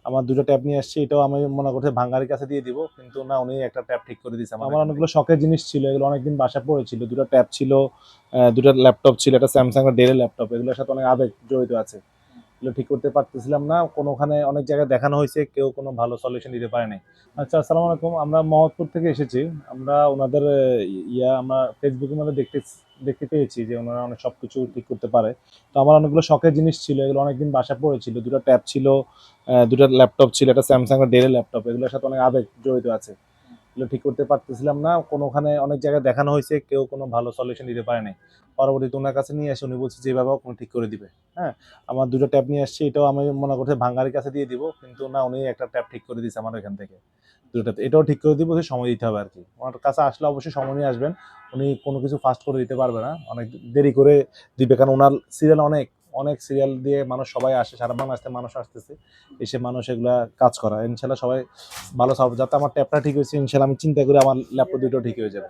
আমার ২ টা ট্যাব নিয়ে আসছি। এটাও আমি মনে করছি ভাঙ্গারির কাছে দিয়ে দিব। কিন্তু না, উনি একটা ট্যাব ঠিক করে দিছে আমার অনেকগুলো শখের জিনিস ছিল। এগুলো অনেকদিন বাসায় পড়েছিল। ২ টা ট্যাব ছিল, ২ টা ল্যাপটপ ছিল। একটা Samsung এর Dell এর ল্যাপটপ। এগুলোর সাথে অনেক আবেগ জড়িত আছে। এগুলো ঠিক করতে পারতেছিলাম না। কোনোখানে অনেক জায়গায় দেখানো হইছে, কেউ কোনো ভালো সলিউশন দিতে পারে নাই। আচ্ছা, আসসালামু আলাইকুম। আমরা মহৎপুর থেকে এসেছি। আমরা উনাদের আমরা ফেসবুকের মধ্যে দেখতে পেয়েছি যে উনারা অনেক সবকিছু ঠিক করতে পারে। তো আমার অনেকগুলো শখের জিনিস ছিল। এগুলো অনেকদিন বাসায় পড়েছিল। ২ টা ট্যাব ছিল, ২ টা ল্যাপটপ ছিল। একটা Samsung এর Dell এর ল্যাপটপ। এগুলোর সাথে অনেক আবেগ জড়িত আছে। এগুলো ঠিক করতে পারতেছিলাম না। কোনোখানে অনেক জায়গায় দেখানো হইছে, কেউ কোনো ভালো সলিউশন দিতে পারে নাই। পরবর্তীতে উনার কাছে নিয়ে আসি, উনি বলছে যেভাবে হোক উনি ঠিক করে দিবে। হ্যাঁ? আমার ২ টা ট্যাব নিয়ে আসছি। এটাও আমি মনে করছি ভাঙ্গারির কাছে দিয়ে দিব। কিন্তু না, উনি একটা ট্যাব ঠিক করে দিছে আমার এখান থেকে। ২ টাতে। এটাও ঠিক করে দিব, যে সময় দিতে হবে আরকি। উনার কাছে আসলে অবশ্যই সময় নিয়ে আসবেন। উনি কোনো কিছু ফাস্ট করে দিতে পারবে না। অনেক দেরি করে দিবে। কারণ উনার সিরিয়াল অনেক সিরিয়াল দিয়ে মানুষ সবাই আসে। সারা বাংলাদেশ থেকে মানুষ আসতেছে। এসে মানুষ এগুলা কাজ করা। ইনশাআল্লাহ সবাই ভালো যাতে আমার ট্যাবটা ঠিক হয়েছে, ইনশাআল্লাহ আমি চিন্তা করি আমার ল্যাপটপ ২ টাও ঠিক হয়ে যাবে।